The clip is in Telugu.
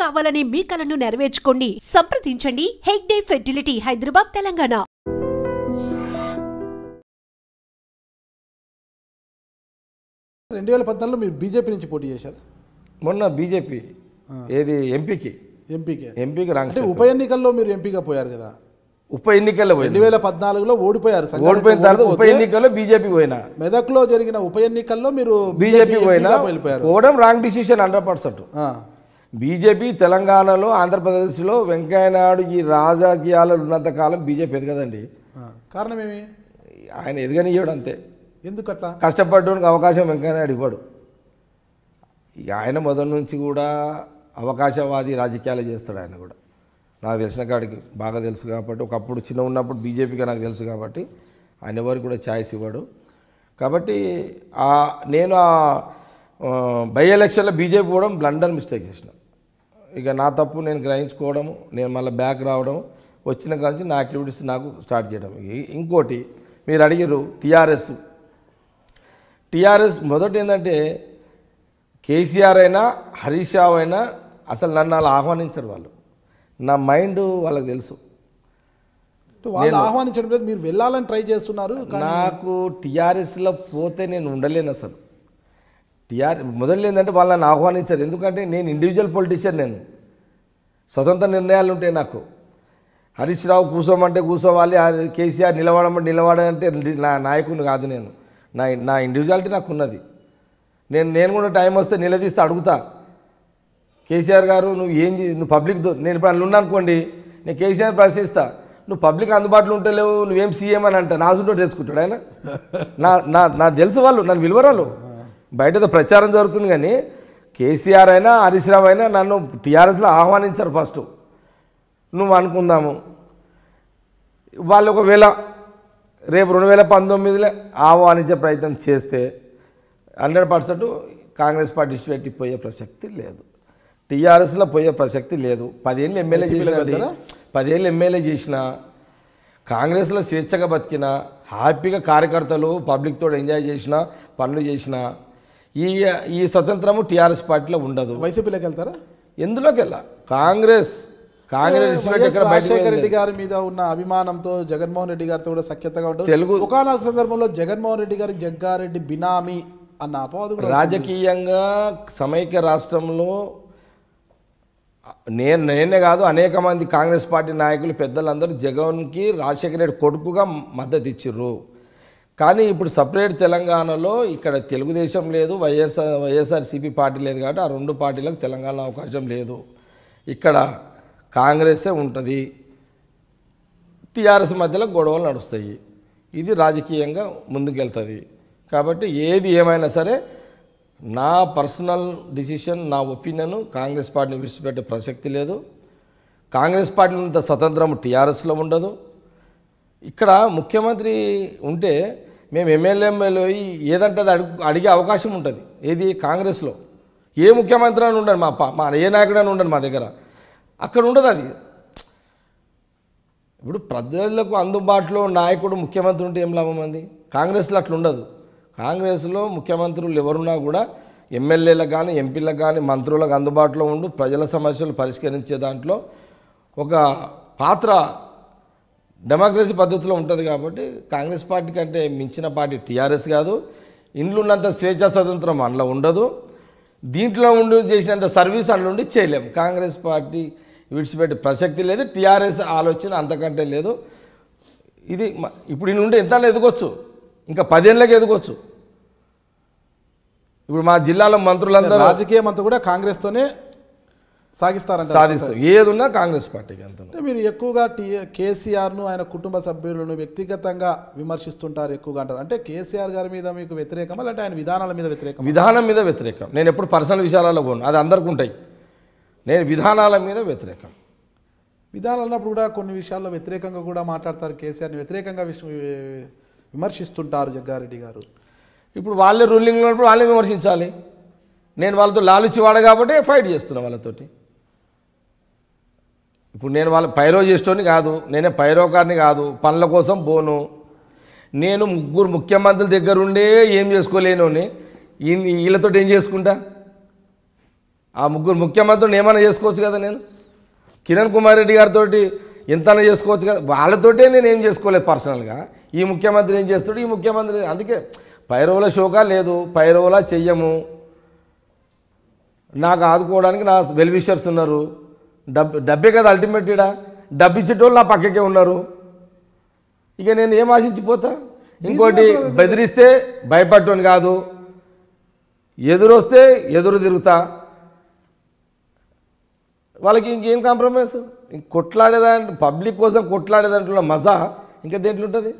కావాలనే మీ కలను నెరవేర్చుకోండి. సంప్రదించండి హెగ్డే ఫెర్టిలిటీ, హైదరాబాద్, తెలంగాణ. రెండు 2014లో మీరు బీజేపీ నుంచి పోటీ చేశారు. మొన్న బీజేపీ ఏది ఎంపీకి అంటే ఉప ఎన్నికల్లో మీరు ఎంపీగా పోయారు కదా. ఉప ఎన్నికల్లో 2014లో ఓడిపోయారు. ఓడిపోయిన తర్వాత ఉప ఎన్నికల్లో బీజేపీ పోయినా, మెదక్లో జరిగిన ఉప ఎన్నికల్లో మీరు బీజేపీ పోయినా పోవడం రాంగ్ డిసిషన్ 100%. బీజేపీ తెలంగాణలో, ఆంధ్రప్రదేశ్లో వెంకయ్యనాయుడు ఈ రాజకీయాలు ఉన్నంత కాలం బీజేపీ ఎదగదండి. కారణం ఏమి? ఆయన ఎదగనియ్యాడు అంతే. ఎందుకట్లా? కష్టపడడానికి అవకాశం వెంకయ్యనాయుడు ఇవ్వడు. ఇక ఆయన మొదటి నుంచి కూడా అవకాశవాది రాజకీయాలు చేస్తాడు. ఆయన కూడా నాకు తెలిసిన కాడికి బాగా తెలుసు కాబట్టి, ఒకప్పుడు చిన్న ఉన్నప్పుడు బీజేపీగా నాకు తెలుసు కాబట్టి ఆయన ఎవరికి కూడా ఛాయిస్ ఇవ్వడు. కాబట్టి నేను బై ఎలక్షన్లో బీజేపీ పోవడం బ్లండర్ మిస్టేక్ చేసిన. ఇక నా తప్పు నేను గ్రహించుకోవడము, నేను మళ్ళీ బ్యాక్ రావడం, వచ్చిన కాంచి నా యాక్టివిటీస్ నాకు స్టార్ట్ చేయడం. ఇంకోటి మీరు అడిగారు టీఆర్ఎస్ మొదటి ఏంటంటే కేసీఆర్ అయినా హరీష్ రావు అయినా అసలు నన్ను అలా ఆహ్వానించరు. వాళ్ళు నా మైండ్ వాళ్ళకి తెలుసు. వాళ్ళు ఆహ్వానించడం లేదు, మీరు వెళ్ళాలని ట్రై చేస్తున్నారు. నాకు టీఆర్ఎస్లో పోతే నేను ఉండలేను అసలు. మొదలు ఏంటంటే వాళ్ళు నన్ను ఆహ్వానించారు. ఎందుకంటే నేను ఇండివిజువల్ పొలిటీషియన్, నేను స్వతంత్ర నిర్ణయాలు ఉంటాయి నాకు. హరీష్ రావు కూర్చోమంటే కూర్చోవాలి, కేసీఆర్ నిలబడమంటే నిలబడాలంటే నా నాయకుని కాదు నేను. నా ఇండివిజువాలిటీ నాకు ఉన్నది. నేను కూడా టైం వస్తే నిలదీస్తే అడుగుతా, కేసీఆర్ గారు నువ్వు పబ్లిక్ నేను ఇప్పుడు అలా ఉన్నా అనుకోండి, నేను కేసీఆర్ ప్రశ్నిస్తా, నువ్వు పబ్లిక్ అందుబాటులో ఉంటలేవు, నువ్వేం సీఎం అని అంటా, నాసుంటో తెచ్చుకుంటాడు ఆయన. నా తెలుసు వాళ్ళు నన్ను విలువరాలు. బయటతో ప్రచారం జరుగుతుంది కానీ కేసీఆర్ అయినా హరీష్ రావు అయినా నన్ను టీఆర్ఎస్లో ఆహ్వానించారు. ఫస్ట్ నువ్వు అనుకుందాము, వాళ్ళు ఒకవేళ రేపు 2019లో ఆహ్వానించే ప్రయత్నం చేస్తే 100% కాంగ్రెస్ పార్టీ పెట్టి పోయే ప్రసక్తి లేదు, టీఆర్ఎస్లో పోయే ప్రసక్తి లేదు. 10 ఏళ్ళు ఎమ్మెల్యే చేసిన కాంగ్రెస్లో స్వేచ్ఛగా బతికిన, హ్యాపీగా కార్యకర్తలు పబ్లిక్తో ఎంజాయ్ చేసిన, పనులు చేసిన ఈ స్వతంత్రము టీఆర్ఎస్ పార్టీలో ఉండదు. వైసీపీలోకి వెళ్తారా? ఎందులోకి వెళ్ళా? కాంగ్రెస్ రాజశేఖర రెడ్డి గారి మీద ఉన్న అభిమానంతో జగన్మోహన్ రెడ్డి గారితో కూడా సఖ్యతగా ఉంటుంది. తెలుగు ఒకనొక సందర్భంలో జగన్మోహన్ రెడ్డి గారికి జగ్గారెడ్డి బినామీ అన్న అపవాదు కూడా రాజకీయంగా సమైక్య రాష్ట్రంలో నేనే కాదు అనేక మంది కాంగ్రెస్ పార్టీ నాయకులు పెద్దలందరూ జగన్కి రాజశేఖర రెడ్డి కొడుకుగా మద్దతు ఇచ్చిర్రు. కానీ ఇప్పుడు సపరేట్ తెలంగాణలో ఇక్కడ తెలుగుదేశం లేదు, వైఎస్ఆర్సీపీ పార్టీ లేదు కాబట్టి ఆ రెండు పార్టీలకు తెలంగాణలో అవకాశం లేదు. ఇక్కడ కాంగ్రెసే ఉంటుంది, టీఆర్ఎస్ మధ్యలో గొడవలు నడుస్తాయి. ఇది రాజకీయంగా ముందుకెళ్తుంది. కాబట్టి ఏది ఏమైనా సరే నా పర్సనల్ డిసిషన్, నా ఒపీనియన్, కాంగ్రెస్ పార్టీని విడిచిపెట్టే ప్రసక్తి లేదు. కాంగ్రెస్ పార్టీలో ఇంత స్వతంత్రం టీఆర్ఎస్లో ఉండదు. ఇక్కడ ముఖ్యమంత్రి ఉంటే మేము ఎమ్మెల్యేలు ఏదంటే అది అడిగే అవకాశం ఉంటుంది. ఏది కాంగ్రెస్లో ఏ ముఖ్యమంత్రి అని ఉండదు, మా ఏ నాయకుడు అని ఉండదు మా దగ్గర, అక్కడ ఉండదు అది. ఇప్పుడు ప్రజలకు అందుబాటులో నాయకుడు ముఖ్యమంత్రి ఉంటే ఏం లాభం అంది? కాంగ్రెస్లో అట్లా ఉండదు. కాంగ్రెస్లో ముఖ్యమంత్రులు ఎవరున్నా కూడా ఎమ్మెల్యేలకు కానీ ఎంపీలకు కానీ మంత్రులకు అందుబాటులో ఉండు ప్రజల సమస్యలు పరిష్కరించే దాంట్లో ఒక పాత్ర డెమోక్రసీ పద్ధతిలో ఉంటుంది. కాబట్టి కాంగ్రెస్ పార్టీ కంటే మించిన పార్టీ టీఆర్ఎస్ కాదు. ఇండ్లు ఉన్నంత స్వేచ్ఛా స్వతంత్రం అందులో ఉండదు. దీంట్లో ఉండి చేసినంత సర్వీస్ అందులో ఉండి చేయలేము. కాంగ్రెస్ పార్టీ విడిచిపెట్టే ప్రసక్తి లేదు, టీఆర్ఎస్ ఆలోచన అంతకంటే లేదు. ఇది ఇప్పుడు ఈ నుండి ఎంత ఎదగొచ్చు, ఇంకా 10 ఏళ్ళకి ఎదగొచ్చు. ఇప్పుడు మా జిల్లాలో మంత్రులందరూ రాజకీయం అంతా కూడా కాంగ్రెస్తోనే సాగిస్తారంట, సాధిస్తాం. ఏదున్నా కాంగ్రెస్ పార్టీకి అంత. మీరు ఎక్కువగా కేసీఆర్ను ఆయన కుటుంబ సభ్యులను వ్యక్తిగతంగా విమర్శిస్తుంటారు ఎక్కువగా అంటారు. అంటే కేసీఆర్ గారి మీద మీకు వ్యతిరేకమా, లేదంటే ఆయన విధానాల మీద వ్యతిరేకం? విధానం మీద వ్యతిరేకం. నేను ఎప్పుడు పర్సనల్ విషయాలలో పోను, అది అందరికీ ఉంటాయి. నేను విధానాల మీద వ్యతిరేకం. విధానాలు అన్నప్పుడు కూడా కొన్ని విషయాల్లో వ్యతిరేకంగా కూడా మాట్లాడతారు. కేసీఆర్ని వ్యతిరేకంగా విమర్శిస్తుంటారు జగ్గారెడ్డి గారు. ఇప్పుడు వాళ్ళే రూలింగ్ ఉన్నప్పుడు వాళ్ళే విమర్శించాలి. నేను వాళ్ళతో లాలుచివాడ కాబట్టి ఫైట్ చేస్తున్నా వాళ్ళతోటి. ఇప్పుడు నేను వాళ్ళ పైరో చేసేటోని కాదు, నేనే పైరోకారిని కాదు, పనుల కోసం పోను. నేను ముఖ్యమంత్రుల దగ్గర ఉండే ఏం చేసుకోలేను, వీళ్ళతో ఏం చేసుకుంటా? ఆ ముగ్గురు ముఖ్యమంత్రులను ఏమైనా చేసుకోవచ్చు కదా నేను. కిరణ్ కుమార్ రెడ్డి గారితో ఎంతైనా చేసుకోవచ్చు కదా. వాళ్ళతోటే నేను ఏం చేసుకోలేదు పర్సనల్గా. ఈ ముఖ్యమంత్రి ఏం చేస్తాడు, ఈ ముఖ్యమంత్రి. అందుకే పైరవుల షోకా లేదు, పైరవులా చెయ్యము. నాకు ఆదుకోవడానికి నా వెల్ విషర్స్ ఉన్నారు. డబ్బే కదా అల్టిమేట్. ఇడా డబ్బు ఇచ్చేటోళ్ళు నా పక్కకే ఉన్నారు. ఇక నేను ఏం ఆశించిపోతా. ఇంకోటి బెదిరిస్తే భయపడటం కాదు, ఎదురొస్తే ఎదురు తిరుగుతా. వాళ్ళకి ఇంకేం కాంప్రమైజ్. కొట్లాడేదాంట్లో పబ్లిక్ కోసం కొట్లాడేదాంట్లో మజా ఇంకా దేంట్లో ఉంటుంది.